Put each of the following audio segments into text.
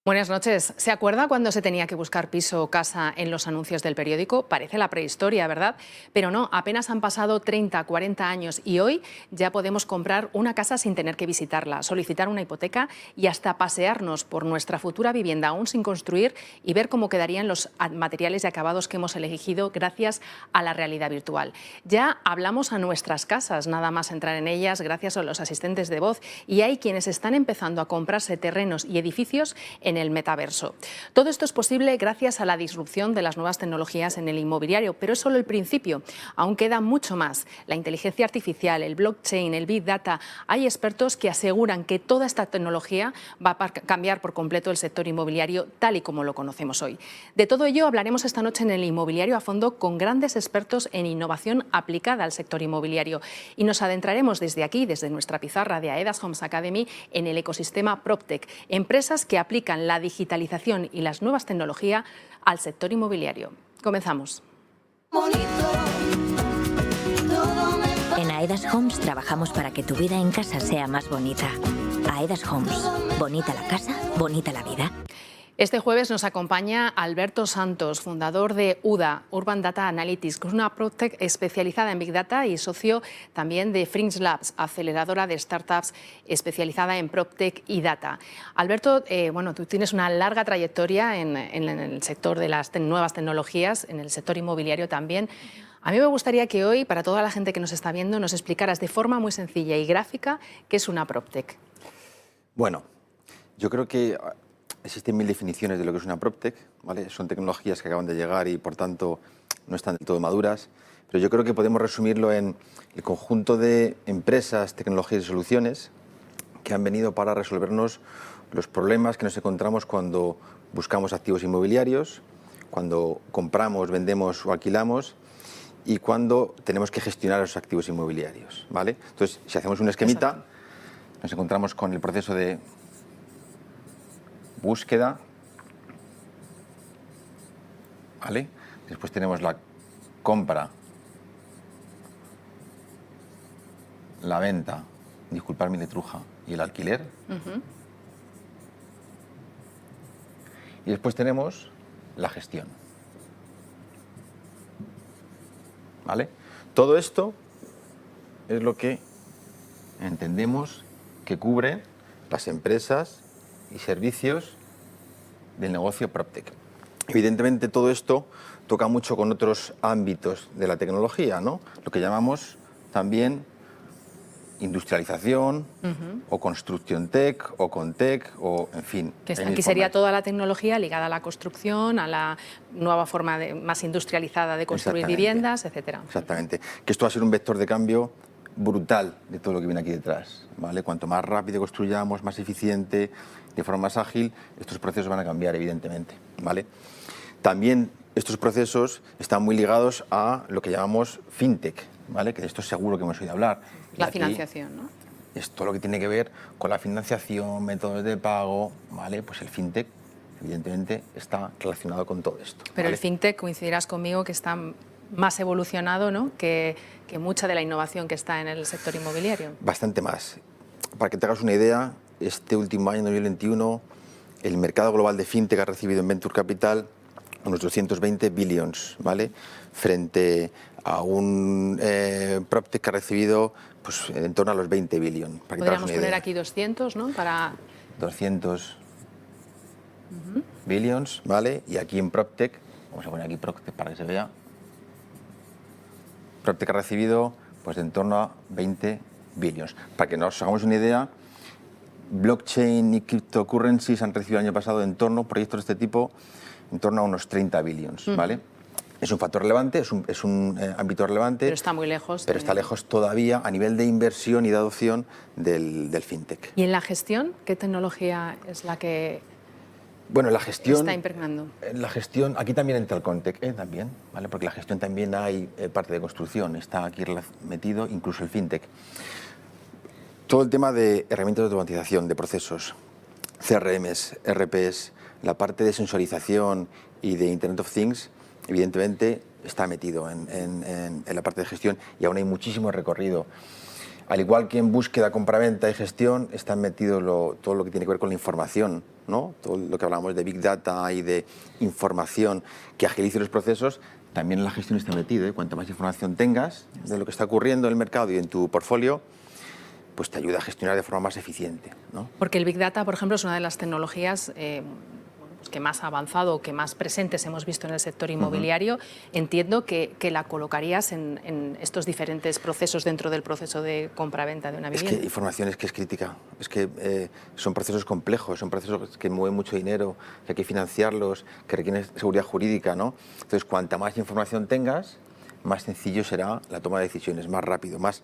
Buenas noches. ¿Se acuerda cuando se tenía que buscar piso o casa en los anuncios del periódico? Parece la prehistoria, ¿verdad? Pero no, apenas han pasado 30, 40 años y hoy ya podemos comprar una casa sin tener que visitarla, solicitar una hipoteca y hasta pasearnos por nuestra futura vivienda aún sin construir y ver cómo quedarían los materiales y acabados que hemos elegido gracias a la realidad virtual. Ya hablamos a nuestras casas, nada más entrar en ellas gracias a los asistentes de voz, y hay quienes están empezando a comprarse terrenos y edificios en el metaverso. Todo esto es posible gracias a la disrupción de las nuevas tecnologías en el inmobiliario, pero es solo el principio. Aún queda mucho más. La inteligencia artificial, el blockchain, el big data. Hay expertos que aseguran que toda esta tecnología va a cambiar por completo el sector inmobiliario tal y como lo conocemos hoy. De todo ello hablaremos esta noche en el Inmobiliario a Fondo con grandes expertos en innovación aplicada al sector inmobiliario, y nos adentraremos desde aquí, desde nuestra pizarra de Aedas Homes Academy, en el ecosistema PropTech, empresas que aplican la digitalización y las nuevas tecnologías al sector inmobiliario. Comenzamos. En Aedas Homes trabajamos para que tu vida en casa sea más bonita. Aedas Homes. Bonita la casa, bonita la vida. Este jueves nos acompaña Alberto Santos, fundador de UDA, Urban Data Analytics, que es una PropTech especializada en Big Data y socio también de Fringe Labs, aceleradora de startups especializada en PropTech y Data. Alberto, tú tienes una larga trayectoria en el sector de las nuevas tecnologías, en el sector inmobiliario también. A mí me gustaría que hoy, para toda la gente que nos está viendo, nos explicaras de forma muy sencilla y gráfica qué es una PropTech. Bueno, yo creo que existen 1000 definiciones de lo que es una PropTech, ¿vale? Son tecnologías que acaban de llegar y, por tanto, no están del todo maduras. Pero yo creo que podemos resumirlo en el conjunto de empresas, tecnologías y soluciones que han venido para resolvernos los problemas que nos encontramos cuando buscamos activos inmobiliarios, cuando compramos, vendemos o alquilamos y cuando tenemos que gestionar esos activos inmobiliarios, ¿vale? Entonces, si hacemos un esquemita, exacto, nos encontramos con el proceso de búsqueda, ¿vale? Después tenemos la compra, la venta, disculpad mi letruja, y el alquiler. Y después tenemos la gestión, ¿vale? Todo esto es lo que entendemos que cubre las empresas y servicios del negocio PropTech. Evidentemente todo esto toca mucho con otros ámbitos de la tecnología, ¿no? Lo que llamamos también industrialización, o construction tech, o contech, o en fin. Que aquí sería toda la tecnología ligada a la construcción, a la nueva forma más industrializada de construir viviendas, etcétera. Exactamente. Que esto va a ser un vector de cambio brutal de todo lo que viene aquí detrás, ¿vale? Cuanto más rápido construyamos, más eficiente, de forma más ágil, estos procesos van a cambiar, evidentemente, ¿vale? También estos procesos están muy ligados a lo que llamamos fintech, ¿vale? Que de esto seguro que hemos oído hablar. La financiación, ¿no? Es todo lo que tiene que ver con la financiación, métodos de pago, ¿vale? Pues el fintech, evidentemente, está relacionado con todo esto. Pero ¿vale? El fintech, coincidirás conmigo, que está más evolucionado, ¿no?, que mucha de la innovación que está en el sector inmobiliario. Bastante más. Para que te hagas una idea, este último año, 2021, el mercado global de fintech ha recibido en Venture Capital unos 220 billions, ¿vale? Frente a un PropTech que ha recibido pues, en torno a los 20 billion. Podríamos poner aquí 200, ¿no? Para 200 billions, ¿vale? Y aquí en PropTech, vamos a poner aquí PropTech para que se vea, PropTech ha recibido pues, de en torno a 20 billions. Para que nos hagamos una idea, blockchain y cryptocurrencies han recibido el año pasado proyectos de este tipo, en torno a unos 30 billions, ¿vale? Es un factor relevante, es un ámbito relevante. Pero está muy lejos. Pero está lejos todavía a nivel de inversión y de adopción del fintech. ¿Y en la gestión, qué tecnología es la que la gestión está impregnando? La gestión, aquí también entra el contech, también, ¿vale? Porque la gestión también hay parte de construcción, está aquí metido, incluso el fintech. Todo el tema de herramientas de automatización de procesos, CRMs, RPs, la parte de sensorización y de Internet of Things, evidentemente está metido en la parte de gestión y aún hay muchísimo recorrido. al igual que en búsqueda, compraventa y gestión, está metido todo lo que tiene que ver con la información, ¿no? Todo lo que hablamos de Big Data y de información que agilice los procesos, también en la gestión está metido, ¿eh? Cuanta más información tengas de lo que está ocurriendo en el mercado y en tu portfolio, pues te ayuda a gestionar de forma más eficiente, ¿no? Porque el Big Data, por ejemplo, es una de las tecnologías que más avanzado, que más presentes hemos visto en el sector inmobiliario. Entiendo que la colocarías en estos diferentes procesos dentro del proceso de compra-venta de una vivienda. Es que información es crítica, es que son procesos complejos, son procesos que mueven mucho dinero, que hay que financiarlos, que requieren seguridad jurídica, ¿no? Entonces, cuanta más información tengas, más sencillo será la toma de decisiones, más rápido, más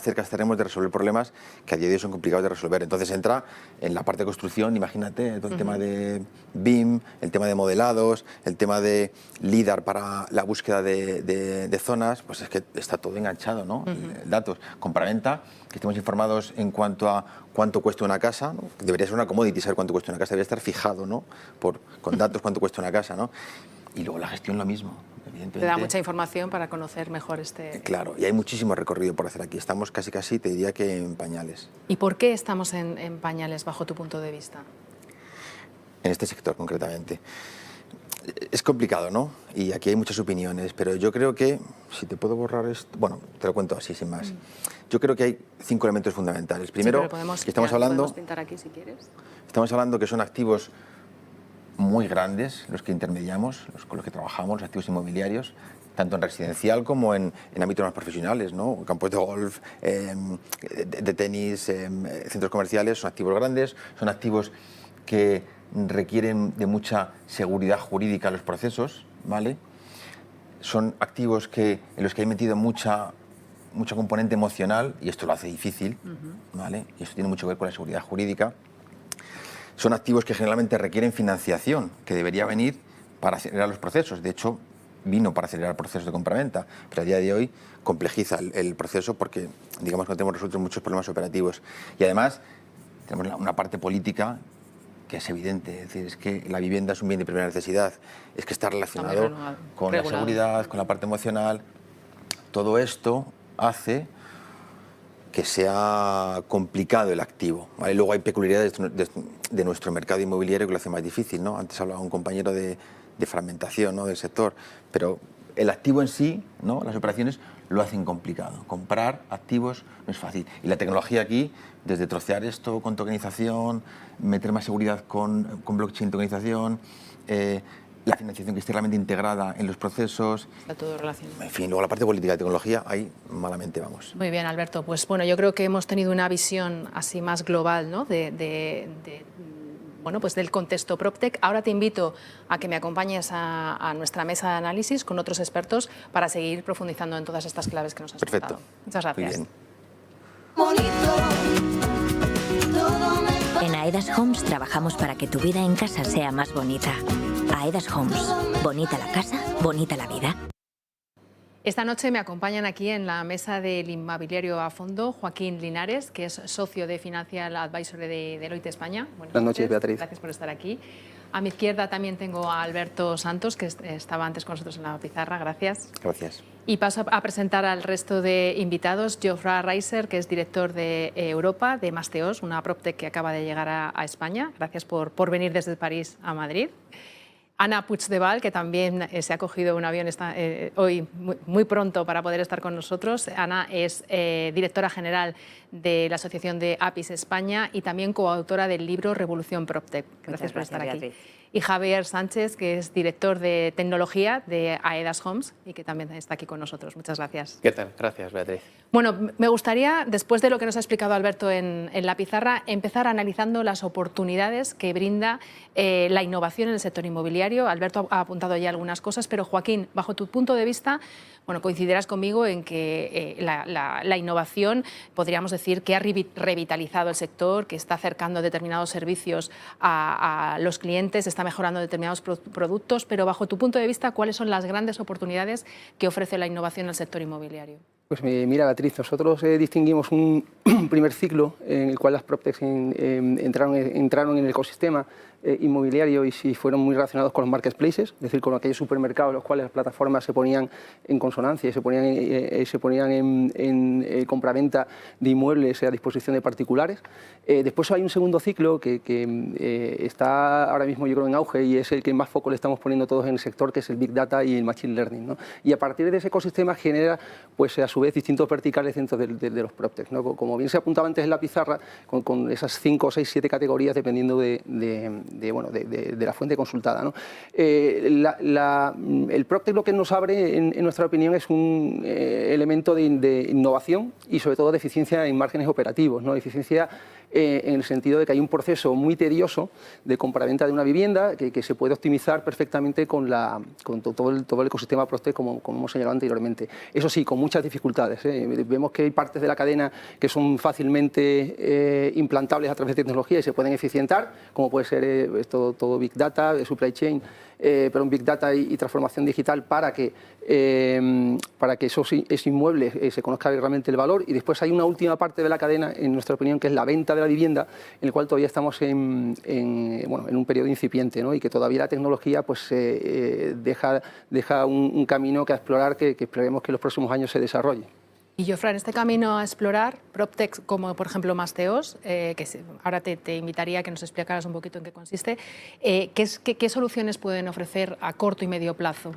cerca estaremos de resolver problemas que a día de hoy son complicados de resolver. Entonces entra en la parte de construcción, imagínate, todo el tema de BIM, el tema de modelados, el tema de LIDAR para la búsqueda de zonas, pues es que está todo enganchado, ¿no? Datos, compraventa, que estemos informados en cuanto a cuánto cuesta una casa, ¿no? Debería ser una commodity saber cuánto cuesta una casa, debería estar fijado, ¿no? Con datos cuánto cuesta una casa, ¿no? Y luego la gestión lo mismo. Te da mucha información para conocer mejor Claro, y hay muchísimo recorrido por hacer aquí. Estamos casi, te diría que en pañales. ¿Y por qué estamos en pañales, bajo tu punto de vista? En este sector, concretamente. Es complicado, ¿no? Y aquí hay muchas opiniones, pero yo creo que, si te puedo borrar esto... Bueno, te lo cuento así, sin más. Yo creo que hay 5 elementos fundamentales. Primero, que estamos hablando... Podemos pintar aquí, si quieres. Estamos hablando que son activos muy grandes, los que intermediamos, los con los que trabajamos, los activos inmobiliarios, tanto en residencial como en ámbitos más profesionales, ¿no? Campos de golf, de tenis, centros comerciales, son activos grandes, son activos que requieren de mucha seguridad jurídica en los procesos, ¿vale? Son activos en los que hay metido mucha componente emocional, y esto lo hace difícil, ¿vale? Y esto tiene mucho que ver con la seguridad jurídica. Son activos que generalmente requieren financiación, que debería venir para acelerar los procesos. De hecho, vino para acelerar el proceso de compraventa, pero a día de hoy complejiza el proceso porque, digamos, que no tenemos resueltos muchos problemas operativos. Y además, tenemos una parte política que es evidente, es decir, es que la vivienda es un bien de primera necesidad, es que está relacionado con la seguridad, con la parte emocional. Todo esto hace que sea complicado el activo, ¿vale? Luego hay peculiaridades de nuestro mercado inmobiliario que lo hace más difícil, ¿no? Antes hablaba un compañero de fragmentación, ¿no? Del sector, pero el activo en sí, ¿no? Las operaciones lo hacen complicado. Comprar activos no es fácil. Y la tecnología aquí, desde trocear esto con tokenización, meter más seguridad con blockchain tokenización, la financiación que esté realmente integrada en los procesos. Está todo relacionado. En fin, luego la parte política de tecnología, ahí malamente vamos. Muy bien, Alberto. Pues bueno, yo creo que hemos tenido una visión así más global, ¿no? Bueno, pues del contexto PropTech. Ahora te invito a que me acompañes a nuestra mesa de análisis con otros expertos para seguir profundizando en todas estas claves que nos has Perfecto. contado. Muchas gracias. Muy bien. En Aedas Homes trabajamos para que tu vida en casa sea más bonita. Aedas Homes. Bonita la casa, bonita la vida. Esta noche me acompañan aquí en la mesa del inmobiliario a fondo Joaquín Linares, que es socio de Financial Advisory de Deloitte España. Buenas noches, Beatriz. Gracias por estar aquí. A mi izquierda también tengo a Alberto Santos, que estaba antes con nosotros en la pizarra. Gracias. Gracias. Y paso a presentar al resto de invitados. Geoffroy Reiser, que es director de Europa, de Masteos, una PropTech que acaba de llegar a España. Gracias por venir desde París a Madrid. Ana Puigdeval, que también se ha cogido un avión hoy muy pronto para poder estar con nosotros. Ana es directora general de la Asociación de APIs España y también coautora del libro Revolución PropTech. Gracias por estar aquí. Beatriz. Y Javier Sánchez, que es director de tecnología de Aedas Homes y que también está aquí con nosotros. Muchas gracias. ¿Qué tal? Gracias, Beatriz. Bueno, me gustaría, después de lo que nos ha explicado Alberto en la pizarra, empezar analizando las oportunidades que brinda la innovación en el sector inmobiliario. Alberto ha apuntado ya algunas cosas, pero Joaquín, bajo tu punto de vista, bueno, coincidirás conmigo en que la innovación, podríamos decir, que ha revitalizado el sector, que está acercando determinados servicios a los clientes, está mejorando determinados productos, pero bajo tu punto de vista, ¿cuáles son las grandes oportunidades que ofrece la innovación en el sector inmobiliario? Pues mira, Beatriz, nosotros distinguimos un primer ciclo en el cual las PropTechs entraron en el ecosistema inmobiliario y sí fueron muy relacionados con los marketplaces, es decir, con aquellos supermercados en los cuales las plataformas se ponían en consonancia, se ponían en compraventa de inmuebles a disposición de particulares. Después hay un segundo ciclo que está ahora mismo, yo creo, en auge y es el que más foco le estamos poniendo todos en el sector, que es el Big Data y el Machine Learning, ¿no? Y a partir de ese ecosistema genera, pues a su vez, distintos verticales dentro de los PropTechs, ¿no? Como bien se apuntaba antes en la pizarra, con esas 5, 6, 7 categorías dependiendo de la fuente consultada, ¿no? El PropTech lo que nos abre, en nuestra opinión, es un elemento de innovación y sobre todo de eficiencia en márgenes operativos, ¿no? Eficiencia en el sentido de que hay un proceso muy tedioso de compraventa de una vivienda que se puede optimizar perfectamente con todo el ecosistema PropTech, como hemos señalado anteriormente. Eso sí, con muchas dificultades, ¿eh? Vemos que hay partes de la cadena que son fácilmente implantables a través de tecnología y se pueden eficientar, como puede ser todo Big Data, Supply Chain, pero un Big Data y transformación digital para que esos inmuebles se conozca realmente el valor. Y después hay una última parte de la cadena, en nuestra opinión, que es la venta de la vivienda, en el cual todavía estamos en un periodo incipiente, ¿no? Y que todavía la tecnología pues, deja un camino que a explorar, que esperemos que en los próximos años se desarrolle. Y Jofre, en este camino a explorar PropTechs como por ejemplo Masteos, ahora te invitaría a que nos explicaras un poquito en qué consiste, ¿qué soluciones pueden ofrecer a corto y medio plazo?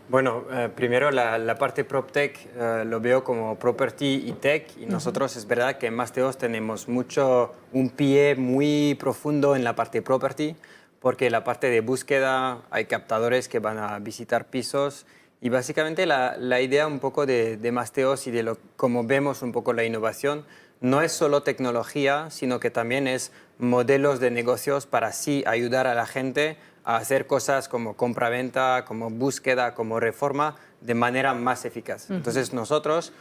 Bueno, primero la parte PropTech lo veo como Property y Tech, y nosotros es verdad que en Masteos tenemos un pie muy profundo en la parte Property, porque la parte de búsqueda hay captadores que van a visitar pisos. Y básicamente la idea un poco de Masteos y de cómo vemos un poco la innovación no es solo tecnología, sino que también es modelos de negocios para así ayudar a la gente a hacer cosas como compraventa, como búsqueda, como reforma de manera más eficaz. Entonces nosotros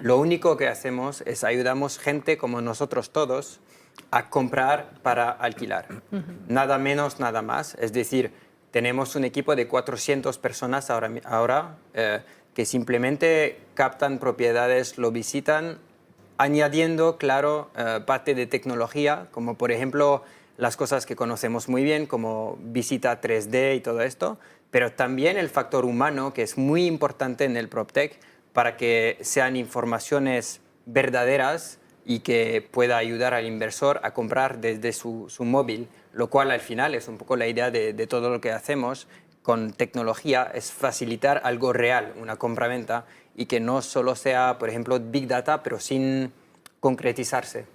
lo único que hacemos es ayudamos gente como nosotros todos a comprar para alquilar. Nada menos, nada más. Es decir, tenemos un equipo de 400 personas ahora que simplemente captan propiedades, lo visitan, añadiendo, claro, parte de tecnología, como por ejemplo las cosas que conocemos muy bien, como visita 3D y todo esto, pero también el factor humano, que es muy importante en el PropTech, para que sean informaciones verdaderas y que pueda ayudar al inversor a comprar desde su móvil, lo cual al final es un poco la idea de todo lo que hacemos con tecnología, es facilitar algo real, una compraventa, y que no solo sea, por ejemplo, Big Data, pero sin concretizarse.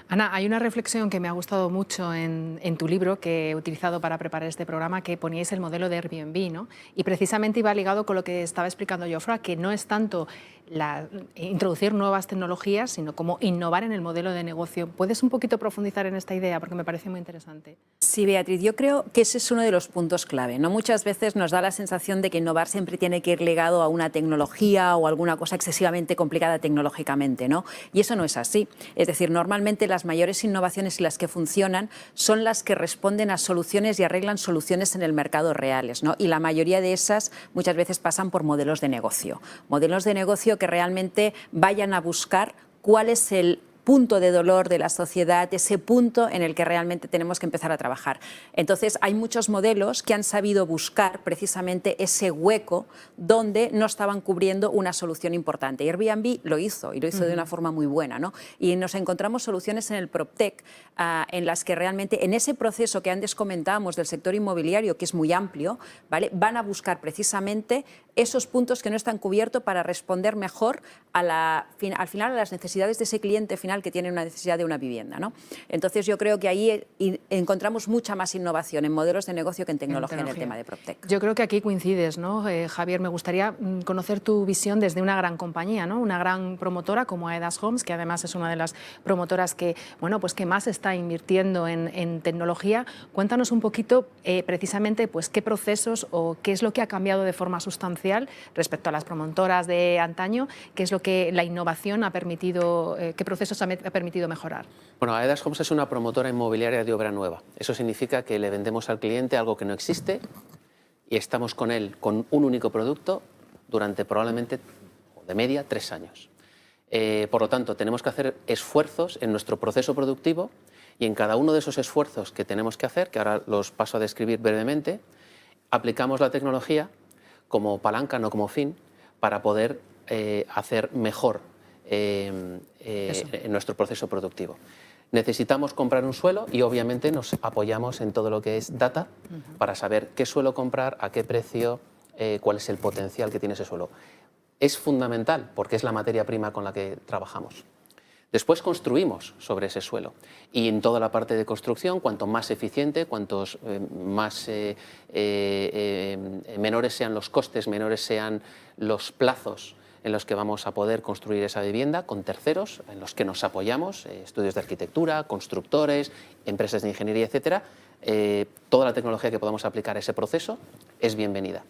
Ana, hay una reflexión que me ha gustado mucho en tu libro que he utilizado para preparar este programa, que poníais el modelo de Airbnb, ¿no? Y precisamente iba ligado con lo que estaba explicando Jofre, que no es tanto introducir nuevas tecnologías, sino como innovar en el modelo de negocio. ¿Puedes un poquito profundizar en esta idea? Porque me parece muy interesante. Sí, Beatriz, yo creo que ese es uno de los puntos clave, ¿no? Muchas veces nos da la sensación de que innovar siempre tiene que ir ligado a una tecnología o alguna cosa excesivamente complicada tecnológicamente, ¿no? Y eso no es así. Es decir, normalmente las mayores innovaciones y las que funcionan son las que responden a soluciones y arreglan soluciones en el mercado reales, ¿no? Y la mayoría de esas muchas veces pasan por modelos de negocio. Modelos de negocio que realmente vayan a buscar cuál es el punto de dolor de la sociedad, ese punto en el que realmente tenemos que empezar a trabajar. Entonces, hay muchos modelos que han sabido buscar precisamente ese hueco donde no estaban cubriendo una solución importante. Airbnb lo hizo, y lo hizo de una forma muy buena, ¿no? Y nos encontramos soluciones en el PropTech en las que realmente en ese proceso que antes comentábamos del sector inmobiliario, que es muy amplio, ¿vale?, van a buscar precisamente esos puntos que no están cubiertos para responder mejor al final a las necesidades de ese cliente final que tiene una necesidad de una vivienda, ¿no? Entonces yo creo que ahí encontramos mucha más innovación en modelos de negocio que en tecnología en el tema de PropTech. Yo creo que aquí coincides, ¿no? Javier, me gustaría conocer tu visión desde una gran compañía, ¿no? Una gran promotora como Aedas Homes, que además es una de las promotoras que, bueno, pues que más está invirtiendo en tecnología. Cuéntanos un poquito precisamente pues, qué procesos o qué es lo que ha cambiado de forma sustancial respecto a las promotoras de antaño, qué es lo que la innovación ha permitido, qué procesos ha permitido mejorar. Bueno, Aedas Homes es una promotora inmobiliaria de obra nueva. Eso significa que le vendemos al cliente algo que no existe y estamos con él con un único producto durante probablemente de media 3 años. Por lo tanto, tenemos que hacer esfuerzos en nuestro proceso productivo y en cada uno de esos esfuerzos que tenemos que hacer, que ahora los paso a describir brevemente, aplicamos la tecnología como palanca, no como fin, para poder hacer mejor en nuestro proceso productivo. Necesitamos comprar un suelo y obviamente nos apoyamos en todo lo que es data para saber qué suelo comprar, a qué precio, cuál es el potencial que tiene ese suelo. Es fundamental porque es la materia prima con la que trabajamos. Después construimos sobre ese suelo y en toda la parte de construcción, cuanto más eficiente, cuantos menores sean los costes, menores sean los plazos en los que vamos a poder construir esa vivienda con terceros, en los que nos apoyamos, estudios de arquitectura, constructores, empresas de ingeniería, etcétera, toda la tecnología que podamos aplicar a ese proceso es bienvenida.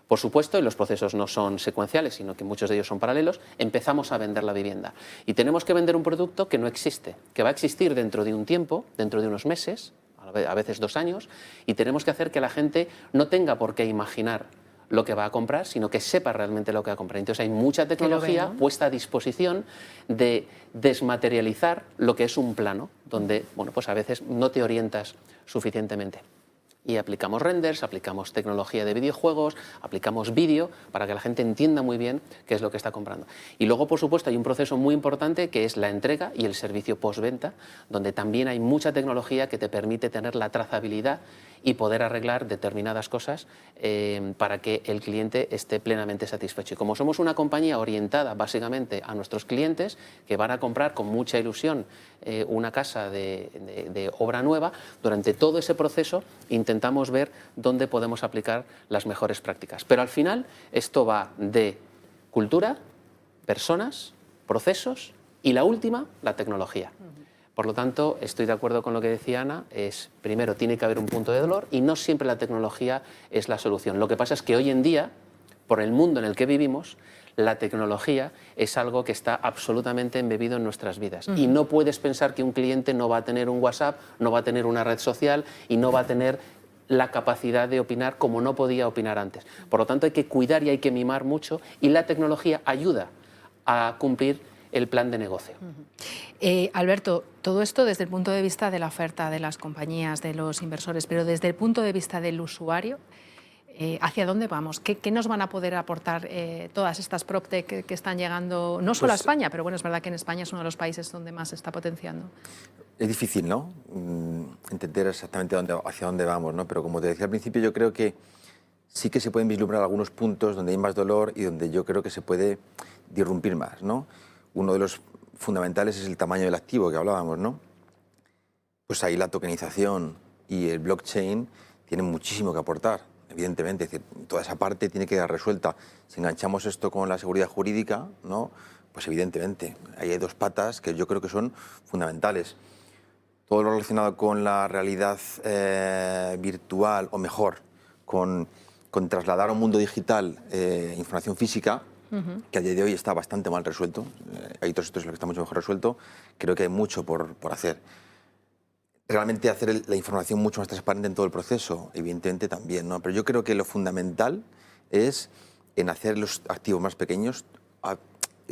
Por supuesto, y los procesos no son secuenciales, sino que muchos de ellos son paralelos, empezamos a vender la vivienda. Y tenemos que vender un producto que no existe, que va a existir dentro de un tiempo, dentro de unos meses, a veces 2 años, y tenemos que hacer que la gente no tenga por qué imaginar lo que va a comprar, sino que sepa realmente lo que va a comprar. Entonces hay mucha tecnología puesta a disposición de desmaterializar lo que es un plano, donde bueno, pues a veces no te orientas suficientemente. Y aplicamos renders, aplicamos tecnología de videojuegos, aplicamos vídeo para que la gente entienda muy bien qué es lo que está comprando. Y luego, por supuesto, hay un proceso muy importante que es la entrega y el servicio postventa, donde también hay mucha tecnología que te permite tener la trazabilidad y poder arreglar determinadas cosas para que el cliente esté plenamente satisfecho. Y como somos una compañía orientada básicamente a nuestros clientes que van a comprar con mucha ilusión una casa de obra nueva, durante todo ese proceso intentamos ver dónde podemos aplicar las mejores prácticas. Pero al final esto va de cultura, personas, procesos y la última, la tecnología. Por lo tanto, estoy de acuerdo con lo que decía Ana, primero tiene que haber un punto de dolor y no siempre la tecnología es la solución. Lo que pasa es que hoy en día, por el mundo en el que vivimos, la tecnología es algo que está absolutamente embebido en nuestras vidas. Y no puedes pensar que un cliente no va a tener un WhatsApp, no va a tener una red social y no va a tener la capacidad de opinar como no podía opinar antes. Por lo tanto, hay que cuidar y hay que mimar mucho y la tecnología ayuda a cumplir el plan de negocio. Alberto, todo esto desde el punto de vista de la oferta de las compañías, de los inversores, pero desde el punto de vista del usuario, ¿hacia dónde vamos? ¿Qué nos van a poder aportar todas estas PropTech que están llegando, no solo a España, pero bueno, es verdad que en España es uno de los países donde más se está potenciando? Es difícil, ¿no? Entender exactamente hacia dónde vamos, ¿no? Pero como te decía al principio, yo creo que sí que se pueden vislumbrar algunos puntos donde hay más dolor y donde yo creo que se puede disrumpir más, ¿no? Uno de los fundamentales es el tamaño del activo que hablábamos, ¿no? Pues ahí la tokenización y el blockchain tienen muchísimo que aportar, evidentemente. Es decir, toda esa parte tiene que quedar resuelta. Si enganchamos esto con la seguridad jurídica, ¿no? Pues evidentemente, ahí hay 2 patas que yo creo que son fundamentales. Todo lo relacionado con la realidad virtual, o mejor, con trasladar a un mundo digital información física, que a día de hoy está bastante mal resuelto. Hay otros sectores en los que está mucho mejor resuelto. Creo que hay mucho por hacer. Realmente hacer la información mucho más transparente en todo el proceso, evidentemente también, ¿no? Pero yo creo que lo fundamental es en hacer los activos más pequeños,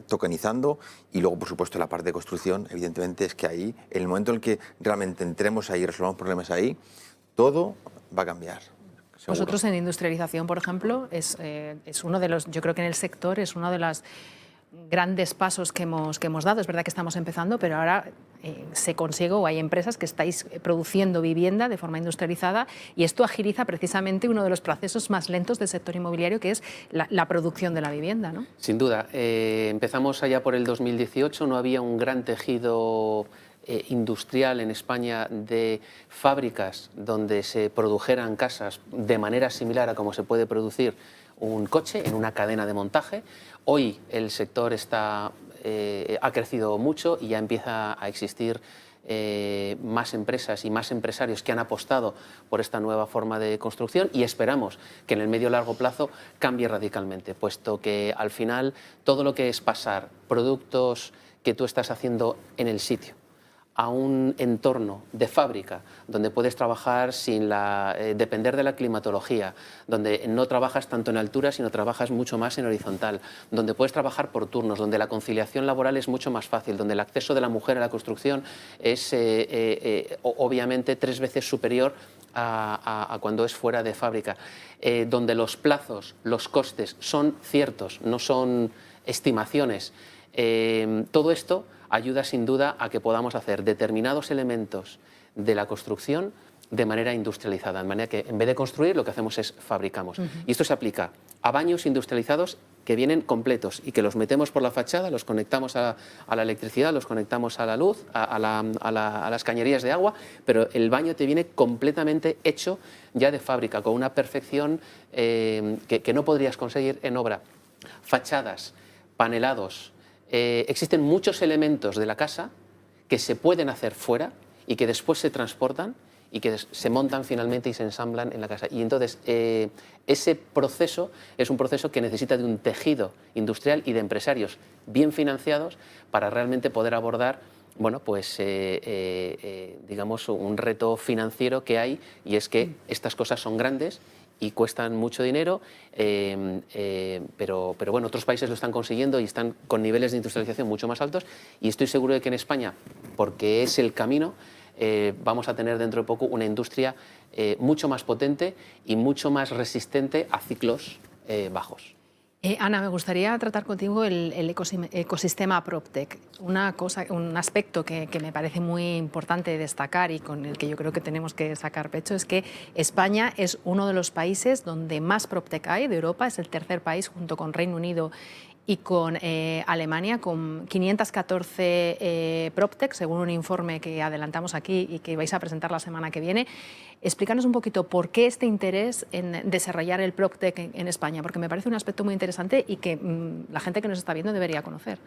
tokenizando, y luego, por supuesto, la parte de construcción, evidentemente, es que ahí, en el momento en el que realmente entremos ahí y resolvamos problemas ahí, todo va a cambiar. Seguro. Vosotros en industrialización, por ejemplo, es uno de los, yo creo que en el sector es uno de los grandes pasos que hemos dado. Es verdad que estamos empezando, pero ahora se consigue, o hay empresas que estáis produciendo vivienda de forma industrializada, y esto agiliza precisamente uno de los procesos más lentos del sector inmobiliario, que es la producción de la vivienda, ¿no? Sin duda. Empezamos allá por el 2018, no había un gran tejido industrial en España de fábricas donde se produjeran casas de manera similar a como se puede producir un coche en una cadena de montaje. Hoy el sector ha crecido mucho y ya empieza a existir más empresas y más empresarios que han apostado por esta nueva forma de construcción, y esperamos que en el medio y largo plazo cambie radicalmente, puesto que al final todo lo que es pasar productos que tú estás haciendo en el sitio a un entorno de fábrica donde puedes trabajar sin depender de la climatología, donde no trabajas tanto en altura, sino trabajas mucho más en horizontal, donde puedes trabajar por turnos, donde la conciliación laboral es mucho más fácil, donde el acceso de la mujer a la construcción es obviamente 3 veces superior a cuando es fuera de fábrica, donde los plazos, los costes son ciertos, no son estimaciones. Todo esto ayuda sin duda a que podamos hacer determinados elementos de la construcción de manera industrializada, de manera que en vez de construir lo que hacemos es fabricamos. Y esto se aplica a baños industrializados que vienen completos y que los metemos por la fachada, los conectamos a la electricidad, los conectamos a la luz, a las cañerías de agua, pero el baño te viene completamente hecho ya de fábrica, con una perfección que no podrías conseguir en obra. Fachadas, panelados. Existen muchos elementos de la casa que se pueden hacer fuera y que después se transportan y que se montan finalmente y se ensamblan en la casa. Y entonces ese proceso es un proceso que necesita de un tejido industrial y de empresarios bien financiados para realmente poder abordar, bueno, pues digamos, un reto financiero que hay, y es que estas cosas son grandes y cuestan mucho dinero, pero bueno, otros países lo están consiguiendo y están con niveles de industrialización mucho más altos, y estoy seguro de que en España, porque es el camino, vamos a tener dentro de poco una industria mucho más potente y mucho más resistente a ciclos bajos. Ana, me gustaría tratar contigo el ecosistema PropTech. Un aspecto que me parece muy importante destacar y con el que yo creo que tenemos que sacar pecho es que España es uno de los países donde más PropTech hay de Europa, es el tercer país junto con Reino Unido y con Alemania, con 514 PropTech, según un informe que adelantamos aquí y que vais a presentar la semana que viene. Explícanos un poquito por qué este interés en desarrollar el PropTech en España, porque me parece un aspecto muy interesante y que la gente que nos está viendo debería conocer.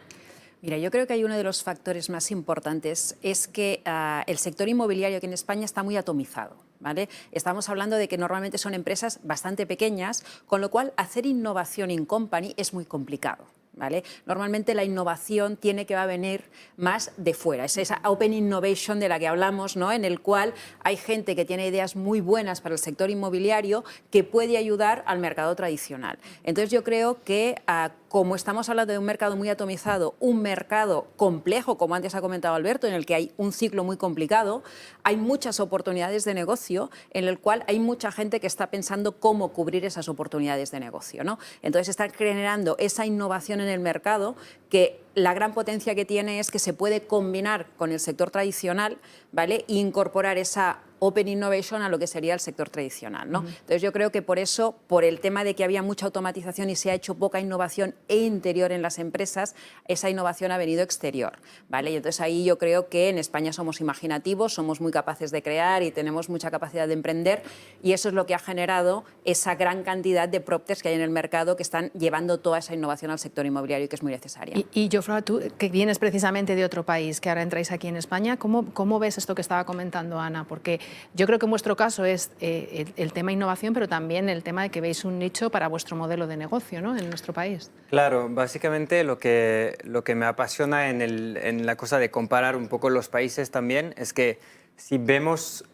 Mira, yo creo que hay uno de los factores más importantes, es que el sector inmobiliario aquí en España está muy atomizado, ¿vale? Estamos hablando de que normalmente son empresas bastante pequeñas, con lo cual hacer innovación in company es muy complicado, ¿vale? Normalmente la innovación tiene que va a venir más de fuera, es esa open innovation de la que hablamos, ¿no? En el cual hay gente que tiene ideas muy buenas para el sector inmobiliario que puede ayudar al mercado tradicional. Entonces yo creo que como estamos hablando de un mercado muy atomizado, un mercado complejo, como antes ha comentado Alberto, en el que hay un ciclo muy complicado, hay muchas oportunidades de negocio en el cual hay mucha gente que está pensando cómo cubrir esas oportunidades de negocio, ¿no? Entonces están generando esa innovación en el mercado que la gran potencia que tiene es que se puede combinar con el sector tradicional, ¿vale? E incorporar esa open innovation a lo que sería el sector tradicional, ¿no? Entonces yo creo que por eso, por el tema de que había mucha automatización y se ha hecho poca innovación interior en las empresas, esa innovación ha venido exterior, ¿vale? Y entonces ahí yo creo que en España somos imaginativos, somos muy capaces de crear y tenemos mucha capacidad de emprender, y eso es lo que ha generado esa gran cantidad de PropTechs que hay en el mercado que están llevando toda esa innovación al sector inmobiliario y que es muy necesaria. Y Jofre, tú que vienes precisamente de otro país, que ahora entráis aquí en España, ¿cómo ves esto que estaba comentando Ana? Porque yo creo que en vuestro caso es el tema innovación, pero también el tema de que veis un nicho para vuestro modelo de negocio, ¿no?, en nuestro país. Claro, básicamente lo que me apasiona en la cosa de comparar un poco los países también es que si vemos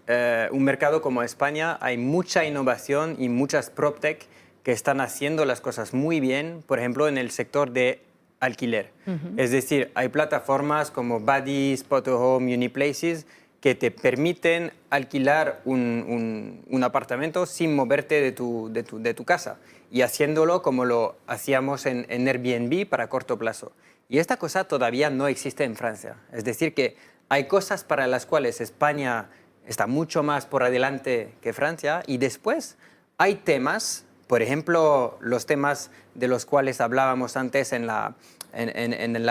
un mercado como España, hay mucha innovación y muchas PropTech que están haciendo las cosas muy bien, por ejemplo, en el sector de alquiler. Es decir, hay plataformas como Buddy, Spot2Home, Uniplaces, que te permiten alquilar un apartamento sin moverte de tu casa y haciéndolo como lo hacíamos en Airbnb para corto plazo. Y esta cosa todavía no existe en Francia. Es decir, que hay cosas para las cuales España está mucho más por adelante que Francia, y después hay temas, por ejemplo, los temas de los cuales hablábamos antes en la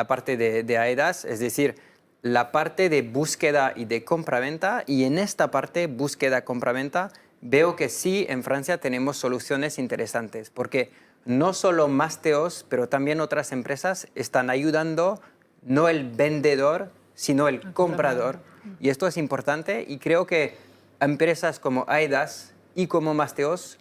parte de AEDAS, es decir, la parte de búsqueda y de compraventa, y en esta parte búsqueda-compraventa veo que sí, en Francia tenemos soluciones interesantes, porque no solo Másteos, pero también otras empresas están ayudando, no el vendedor, sino el comprador. Y esto es importante, y creo que empresas como AEDAS y como Másteos,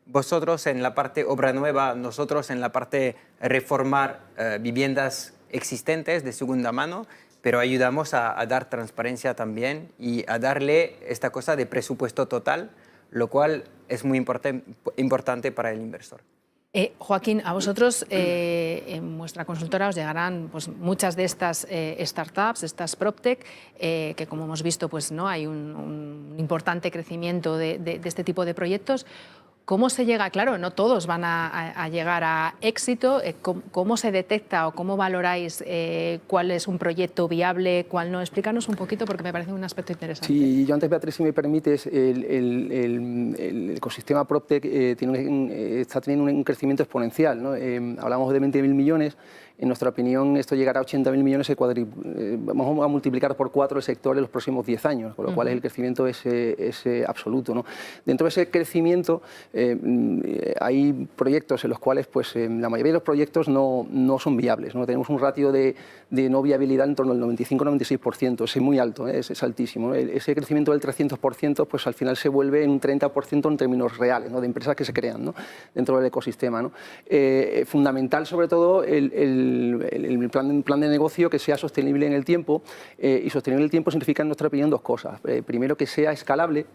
vosotros en la parte obra nueva, nosotros en la parte reformar viviendas existentes de segunda mano, pero ayudamos a dar transparencia también y a darle esta cosa de presupuesto total, lo cual es muy importante para el inversor. Joaquín, a vosotros en vuestra consultora os llegarán pues, muchas de estas startups, estas PropTech, que como hemos visto pues, ¿no? hay un importante crecimiento de este tipo de proyectos. ¿Cómo se llega? Claro, no todos van a llegar a éxito. ¿Cómo se detecta o cómo valoráis cuál es un proyecto viable, cuál no? Explícanos un poquito porque me parece un aspecto interesante. Sí, yo antes, Beatriz, si me permites, el ecosistema PropTech está teniendo un crecimiento exponencial, ¿no? Hablamos de 20.000 millones. En nuestra opinión, esto llegará a 80.000 millones, vamos a multiplicar por 4 el sector en los próximos 10 años, con lo cual el crecimiento es absoluto, ¿no? Dentro de ese crecimiento hay proyectos en los cuales pues, la mayoría de los proyectos no son viables, ¿no? Tenemos un ratio de no viabilidad en torno al 95-96%, es muy alto, es altísimo, ¿no? Ese crecimiento del 300% pues, al final se vuelve en un 30% en términos reales, ¿no? De empresas que se crean, ¿no? Dentro del ecosistema, ¿no? Fundamental sobre todo el plan de negocio que sea sostenible en el tiempo, y sostenible en el tiempo significa, en nuestra opinión, 2 cosas. Primero, que sea escalable,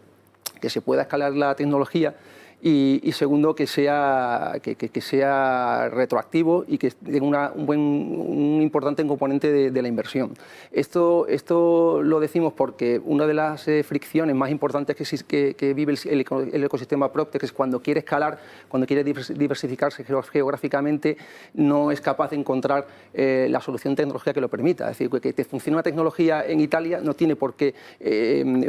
que se pueda escalar la tecnología, y segundo, que sea retroactivo y que tenga un importante componente de la inversión. Esto lo decimos porque una de las fricciones más importantes que vive el ecosistema PropTech es cuando quiere escalar, cuando quiere diversificarse geográficamente, no es capaz de encontrar la solución tecnológica que lo permita. Es decir, que te funcione una tecnología en Italia no tiene por qué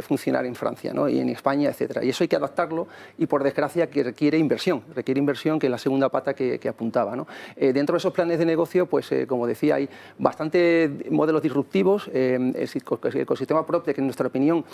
funcionar en Francia, ¿no? Y en España, etcétera. Y eso hay que adaptarlo y, por desgracia, que requiere inversión, que es la segunda pata que apuntaba, ¿no? Dentro de esos planes de negocio, pues como decía, hay bastantes modelos disruptivos. El ecosistema PropTech, en nuestra opinión,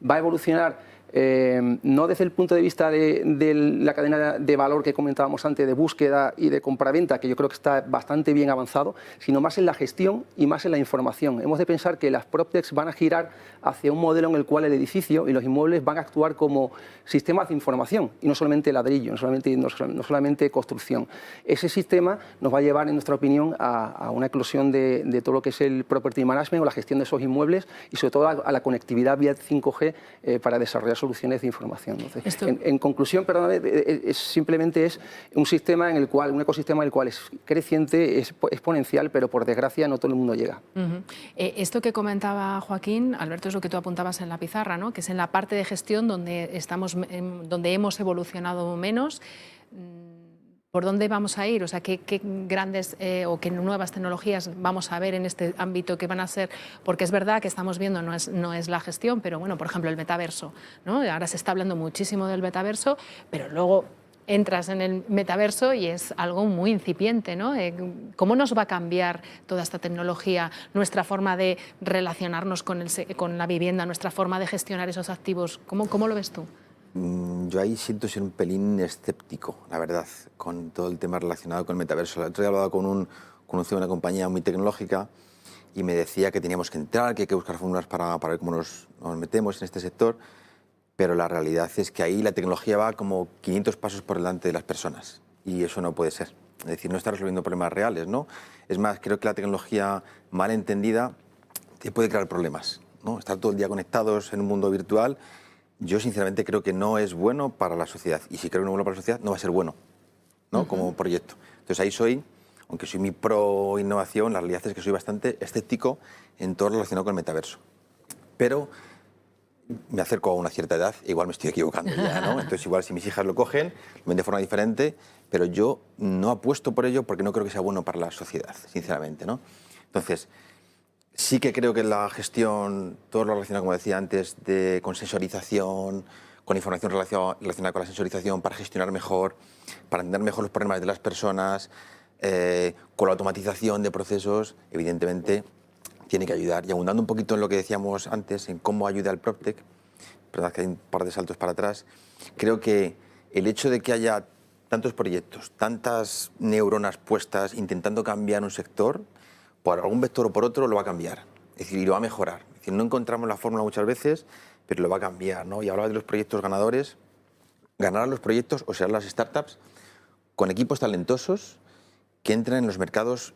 va a evolucionar no desde el punto de vista de la cadena de valor que comentábamos antes, de búsqueda y de compraventa, que yo creo que está bastante bien avanzado, sino más en la gestión y más en la información. Hemos de pensar que las PropTechs van a girar hacia un modelo en el cual el edificio y los inmuebles van a actuar como sistemas de información, y no solamente ladrillo, no solamente construcción. Ese sistema nos va a llevar, en nuestra opinión, a una eclosión de todo lo que es el property management o la gestión de esos inmuebles, y sobre todo a la conectividad vía 5G para desarrollar soluciones de información. Entonces, en conclusión, perdóname, simplemente es un ecosistema en el cual es creciente, es exponencial, pero por desgracia no todo el mundo llega. Esto que comentaba Joaquín, Alberto, es lo que tú apuntabas en la pizarra, ¿no? Que es en la parte de gestión donde hemos evolucionado menos. ¿Por dónde vamos a ir? O sea, ¿qué grandes o qué nuevas tecnologías vamos a ver en este ámbito que van a ser? Porque es verdad que estamos viendo, no es la gestión, pero bueno, por ejemplo, el metaverso, ¿no? Ahora se está hablando muchísimo del metaverso, pero luego entras en el metaverso y es algo muy incipiente, ¿no? ¿Cómo nos va a cambiar toda esta tecnología, nuestra forma de relacionarnos con la vivienda, nuestra forma de gestionar esos activos? ¿Cómo lo ves tú? Yo ahí siento ser un pelín escéptico, la verdad, con todo el tema relacionado con el metaverso. El otro día he hablado con un CEO de una compañía muy tecnológica y me decía que teníamos que entrar, que hay que buscar fórmulas para ver cómo nos metemos en este sector, pero la realidad es que ahí la tecnología va como 500 pasos por delante de las personas, y eso no puede ser. Es decir, no está resolviendo problemas reales, ¿no? Es más, creo que la tecnología mal entendida te puede crear problemas, ¿no? Estar todo el día conectados en un mundo virtual, yo sinceramente creo que no es bueno para la sociedad, y si creo que no es bueno para la sociedad, no va a ser bueno, ¿no? Como proyecto. Entonces ahí aunque soy muy pro innovación, la realidad es que soy bastante escéptico en todo lo relacionado con el metaverso. Pero me acerco a una cierta edad, igual me estoy equivocando ya, ¿no? Entonces igual si mis hijas lo cogen, lo ven de forma diferente, pero yo no apuesto por ello porque no creo que sea bueno para la sociedad, sinceramente, ¿no? Entonces, sí que creo que la gestión, todo lo relacionado, como decía antes, con sensorización, con información relacionada con la sensorización, para gestionar mejor, para entender mejor los problemas de las personas, con la automatización de procesos, evidentemente tiene que ayudar. Y abundando un poquito en lo que decíamos antes, en cómo ayuda el PropTech, verdad que hay un par de saltos para atrás, creo que el hecho de que haya tantos proyectos, tantas neuronas puestas intentando cambiar un sector, por algún vector o por otro lo va a cambiar, es decir, y lo va a mejorar. Es decir, no encontramos la fórmula muchas veces, pero lo va a cambiar, ¿no? Y hablaba de los proyectos ganadores, ganarán los proyectos o serán las startups con equipos talentosos que entran en los mercados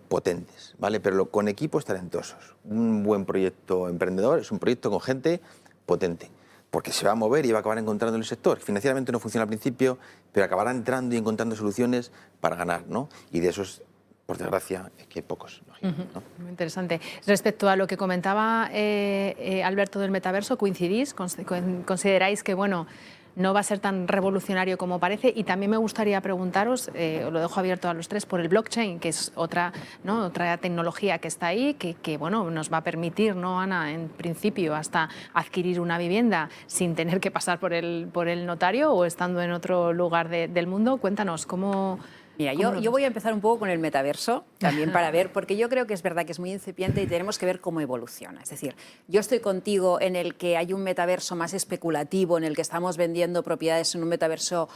potentes, ¿vale? Pero con equipos talentosos. Un buen proyecto emprendedor es un proyecto con gente potente, porque se va a mover y va a acabar encontrando en el sector. Financieramente no funciona al principio, pero acabará entrando y encontrando soluciones para ganar, ¿no? Y de esos, por desgracia, es que hay pocos, ¿no? Muy interesante. Respecto a lo que comentaba Alberto del metaverso, ¿coincidís? ¿Consideráis que, bueno, no va a ser tan revolucionario como parece? Y también me gustaría preguntaros, os lo dejo abierto a los tres, por el blockchain, que es otra, ¿no?, otra tecnología que está ahí, que bueno, nos va a permitir, ¿no, Ana?, en principio, hasta adquirir una vivienda sin tener que pasar por el notario o estando en otro lugar del mundo. Cuéntanos, ¿cómo...? Mira, yo voy a empezar un poco con el metaverso, también para ver, porque yo creo que es verdad que es muy incipiente y tenemos que ver cómo evoluciona. Es decir, yo estoy contigo en el que hay un metaverso más especulativo, en el que estamos vendiendo propiedades en un metaverso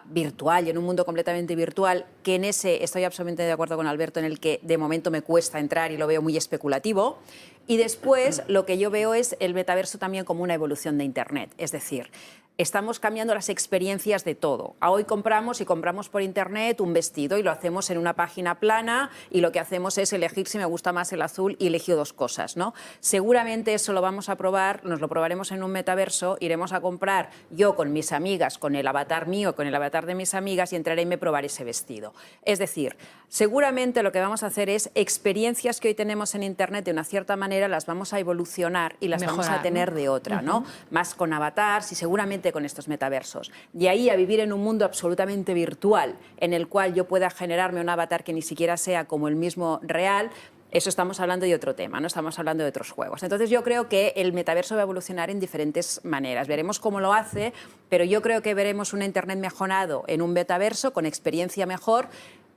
virtual y en un mundo completamente virtual, que en ese estoy absolutamente de acuerdo con Alberto, en el que de momento me cuesta entrar y lo veo muy especulativo. Y después lo que yo veo es el metaverso también como una evolución de Internet, es decir, estamos cambiando las experiencias de todo. Hoy compramos por internet un vestido y lo hacemos en una página plana y lo que hacemos es elegir si me gusta más el azul y elegir dos cosas, ¿no? Seguramente eso lo vamos a probar, nos lo probaremos en un metaverso, iremos a comprar yo con mis amigas, con el avatar mío, con el avatar de mis amigas y entraré y me probaré ese vestido. Es decir, seguramente lo que vamos a hacer es experiencias que hoy tenemos en internet de una cierta manera las vamos a evolucionar y las vamos a tener de otra, ¿no? Más con avatars y seguramente con estos metaversos. De ahí a vivir en un mundo absolutamente virtual en el cual yo pueda generarme un avatar que ni siquiera sea como el mismo real, eso estamos hablando de otro tema, no estamos hablando de otros juegos. Entonces yo creo que el metaverso va a evolucionar en diferentes maneras. Veremos cómo lo hace, pero yo creo que veremos un internet mejorado en un metaverso con experiencia mejor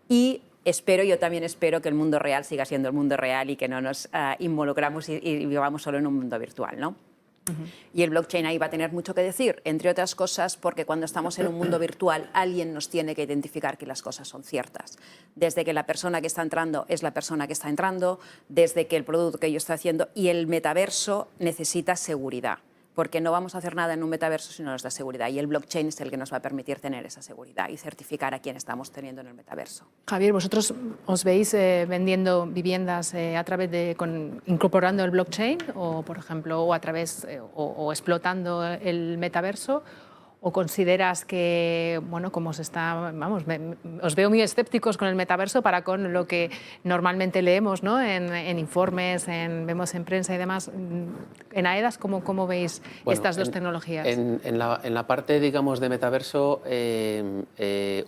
y yo también espero que el mundo real siga siendo el mundo real y que no nos involucramos y vivamos solo en un mundo virtual, ¿no? Y el blockchain ahí va a tener mucho que decir, entre otras cosas porque cuando estamos en un mundo virtual alguien nos tiene que identificar que las cosas son ciertas. Desde que la persona que está entrando es la persona que está entrando, desde que el producto que yo estoy haciendo, y el metaverso necesita seguridad, porque no vamos a hacer nada en un metaverso si no nos da seguridad, y el blockchain es el que nos va a permitir tener esa seguridad y certificar a quién estamos teniendo en el metaverso. Javier, ¿vosotros os veis vendiendo viviendas a través de, incorporando el blockchain o, por ejemplo, o a través o explotando el metaverso? ¿O consideras que, bueno, como se está, vamos, os veo muy escépticos con el metaverso para con lo que normalmente leemos, ¿no?, en informes, vemos en prensa y demás? En AEDAS, ¿cómo veis estas dos tecnologías? En la parte, digamos, de metaverso,